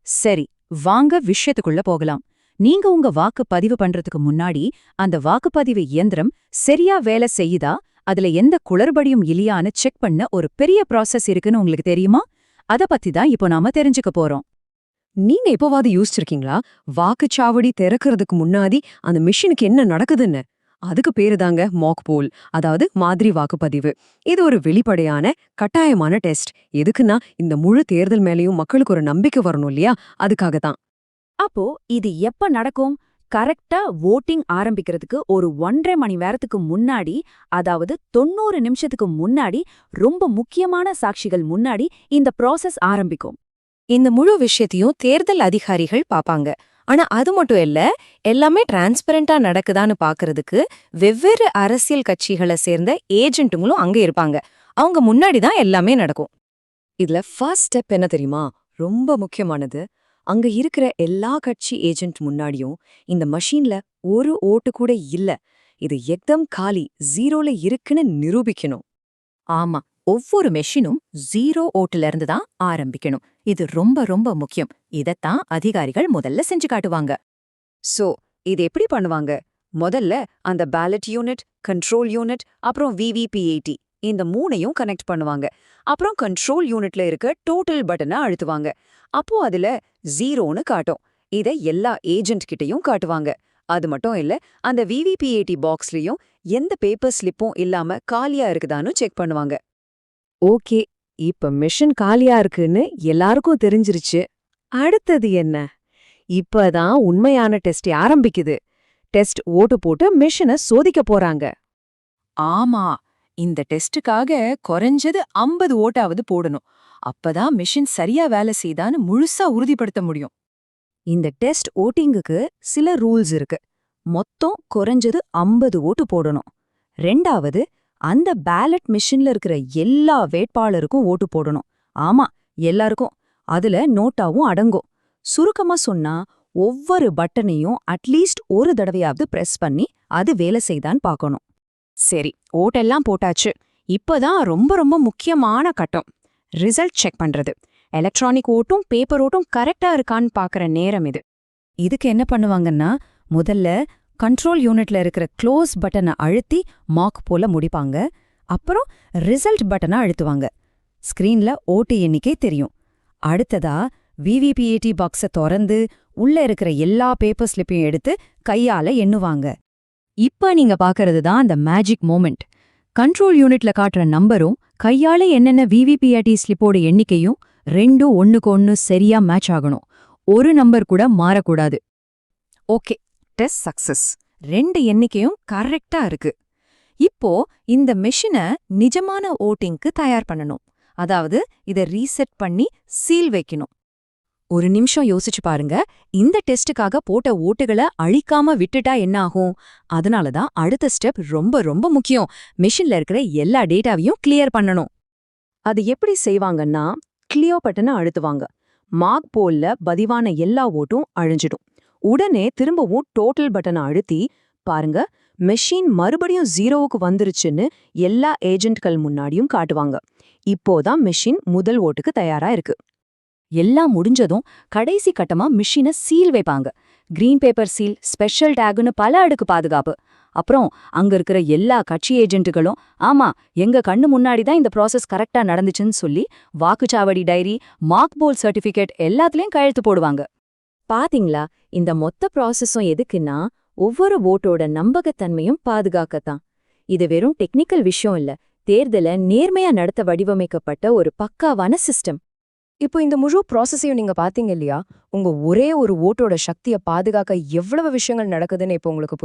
சரி, வாங்க விஷயத்துக்குள்ள போகலாம். நீங்க உங்க வாக்கு பதிவு பண்றதுக்கு முன்னாடி அந்த வாக்குப்பதிவு இயந்திரம் சரியா வேலை செய்யுதா, அதுல எந்த குளறுபடியும் இல்லையான்னு செக் பண்ண ஒரு பெரிய ப்ராசஸ் இருக்குன்னு உங்களுக்கு தெரியுமா? அத பத்தி தான் இப்போ நாம தெரிஞ்சுக்க போறோம். நீங்க எப்பவாவது யோசிச்சிருக்கீங்களா? வாக்குச்சாவடி திறக்கறதுக்கு முன்னாடி அந்த மிஷினுக்கு என்ன நடக்குதுன்னு? அதுக்கு பேருதாங்க மாக் போல், அதாவது மாதிரி வாக்குப்பதிவு. இது ஒரு வெளிப்படையான, கட்டாயமான டெஸ்ட். எதுக்குன்னா, இந்த முழு தேர்தல் மேலயும் மக்களுக்கு ஒரு நம்பிக்கை வரணும் இல்லையா? அதுக்காக தான். அப்போ இது எப்ப நடக்கும்? கரெக்டா வோட்டிங் ஆரம்பிக்கிறதுக்கு ஒரு 1½ மணி நேரத்துக்கு முன்னாடி, அதாவது 90 நிமிஷத்துக்கு முன்னாடி, ரொம்ப முக்கியமான சாட்சிகள் முன்னாடி இந்த ப்ராசஸ் ஆரம்பிக்கும். இந்த முழு விஷயத்தையும் தேர்தல் அதிகாரிகள் பாப்பாங்க. ஆனா அது மட்டும் இல்ல, எல்லாமே டிரான்ஸ்பரண்டா நடக்குதான்னு பாக்குறதுக்கு வெவ்வேறு அரசியல் கட்சிகளை சேர்ந்த ஏஜென்ட்டுங்களும் அங்க இருப்பாங்க. அவங்க முன்னாடி தான் எல்லாமே நடக்கும். இதுல ஃபர்ஸ்ட் ஸ்டெப் என்ன தெரியுமா? ரொம்ப முக்கியமானது. அங்க இருக்கிற எல்லா கட்சி ஏஜென்ட் முன்னாடியும் இந்த மஷீன்ல ஒரு ஓட்டு கூட இல்ல, இது எக்தம் காலி, ஜீரோல இருக்குன்னு நிரூபிக்கணும். ஆமா, ஒவ்வொரு மெஷினும் 0 ஓட்டுல இருந்து தான் ஆரம்பிக்கணும். இது ரொம்ப ரொம்ப முக்கியம். இதத்தான் அதிகாரிகள் முதல்ல செஞ்சு காட்டுவாங்க. சோ இது எப்படி பண்ணுவாங்க? முதல்ல அந்த பேலட் யூனிட், கண்ட்ரோல் யூனிட், அப்புறம் விவிபிஏடி இந்த மூணையும் கனெக்ட் பண்ணுவாங்க. அப்புறம் கண்ட்ரோல் யூனிட்ல இருக்க டோட்டல் பட்டனை அழுத்துவாங்க. அப்போ அதுல 0ன்னு காட்டும். இதை எல்லா ஏஜென்ட் கிட்டயும் காட்டுவாங்க. அது மட்டும் இல்ல, அந்த விவிபிஏடி பாக்ஸ்லயும் எந்த பேப்பர் ஸ்லிப்பும் இல்லாம காலியா இருக்குதான்னு செக் பண்ணுவாங்க. ஓகே, இப்ப மிஷின் காலியா இருக்குன்னு எல்லாருக்கும் தெரிஞ்சிருச்சு. அடுத்தது என்ன? இப்பதான் உண்மையான டெஸ்ட் ஆரம்பிக்குது. டெஸ்ட் ஓட்டு போட்டு மிஷினை சோதிக்க போறாங்க. ஆமா, இந்த டெஸ்டுக்காக குறைஞ்சது 50 ஓட்டாவது போடணும். அப்பதான் மிஷின் சரியா வேலை செய்தான்னு முழுசா உறுதிப்படுத்த முடியும். இந்த டெஸ்ட் ஓட்டிங்குக்கு சில ரூல்ஸ் இருக்கு. மொத்தம் குறைஞ்சது 50 ஓட்டு போடணும். ரெண்டாவது, அந்த பேலட் மிஷின்ல இருக்கிற எல்லா வேட்பாளருக்கும் ஓட்டு போடணும். ஆமா, எல்லாருக்கும். அதுல நோட்டாவும் அடங்கும். சுருக்கமா சொன்னா, ஒவ்வொரு பட்டனையும் அட்லீஸ்ட் ஒரு தடவையாவது பிரஸ் பண்ணி அது வேலை செய்தான்னு பார்க்கணும். சரி, ஓட்டெல்லாம் போட்டாச்சு. இப்பதான் ரொம்ப ரொம்ப முக்கியமான கட்டம். ரிசல்ட் செக் பண்றது. எலக்ட்ரானிக் ஓட்டும் பேப்பர் ஓட்டும் கரெக்டா இருக்கான்னு பார்க்கற நேரம் இது. இதுக்கு என்ன பண்ணுவாங்கன்னா, முதல்ல கண்ட்ரோல் யூனிட்ல இருக்கிற க்ளோஸ் பட்டனை அழுத்தி மார்க் போல முடிப்பாங்க. அப்புறம் ரிசல்ட் பட்டனை அழுத்துவாங்க. ஸ்கிரீன்ல ஓட்டு எண்ணிக்கை தெரியும். அடுத்ததா விவிபிஏடி பாக்ஸை திறந்து உள்ள இருக்கிற எல்லா பேப்பர் ஸ்லிப்பையும் எடுத்து கையால எண்ணுவாங்க. இப்ப நீங்க பாக்கறது தான் அந்த மேஜிக் மோமெண்ட். கண்ட்ரோல் யூனிட்ல காட்டுற நம்பரும் கையால என்னென்ன விவிபிஏடி ஸ்லிப்போட எண்ணிக்கையும் ரெண்டும் ஒண்ணுக்கு ஒண்ணு சரியா மேட்ச் ஆகணும். ஒரு நம்பர் கூட மாறக்கூடாது. Okay, test success. 2 எண்ணிக்கையும் கரெக்டா இருக்கு. இப்போ இந்த மெஷினை நிஜமான ஓட்டிங்க்கு தயார் பண்ணணும். அதாவது இதை ரீசெட் பண்ணி சீல் வைக்கணும். ஒரு நிமிஷம் யோசிச்சு பாருங்க. இந்த டெஸ்டுக்காக போட்ட ஓட்டுகளை அழிக்காம விட்டுட்டா என்ன ஆகும்? அதனாலதான் அடுத்த ஸ்டெப் ரொம்ப ரொம்ப முக்கியம். மெஷின்ல இருக்கிற எல்லா டேட்டாவையும் கிளியர் பண்ணணும். அது எப்படி செய்வாங்கன்னா, கிளியர் பட்டனை அழுத்துவாங்க. மார்க் போல்ல பதிவான எல்லா ஓட்டும் அழிஞ்சிடும். உடனே திரும்பவும் டோட்டல் பட்டனை அழுத்தி பாருங்க, மெஷின் மறுபடியும் 0க்கு வந்துருச்சுன்னு எல்லா ஏஜென்ட்கள் முன்னாடியும் காட்டுவாங்க. இப்போதான் மெஷின் முதல் ஓட்டுக்கு தயாரா இருக்கு. எல்லாம் முடிஞ்சதும் கடைசி கட்டமா மிஷினை சீல் வைப்பாங்க. கிரீன் பேப்பர் சீல், ஸ்பெஷல் டேகுன்னு பல அடுக்கு பாதுகாப்பு. அப்புறம் அங்க இருக்கிற எல்லா கட்சி ஏஜென்ட்டுகளும் ஆமா, எங்க கண்ணு முன்னாடி தான் இந்த ப்ராசஸ் கரெக்டா நடந்துச்சுன்னு சொல்லி வாக்குச்சாவடி டைரி, மார்க் போல் சர்டிபிகேட் எல்லாத்துலயும் கையெழுத்து போடுவாங்க. பாத்தீங்களா, இந்த மொத்த ப்ராசஸும் எதுக்குன்னா ஒவ்வொரு ஓட்டோட நம்பகத்தன்மையும் பாதுகாக்கத்தான். இது வெறும் டெக்னிக்கல் விஷயம் இல்ல, தேர்தலை நேர்மையா நடத்த வடிவமைக்கப்பட்ட ஒரு பக்காவான சிஸ்டம். இப்போ இந்த முழு ப்ராசஸையும் நீங்க பாத்தீங்க இல்லையா? உங்க ஒரே ஒரு ஓட்டோட சக்தியை பாதுகாக்க எவ்வளவு விஷயங்கள் நடக்குதுன்னு இப்போ உங்களுக்கு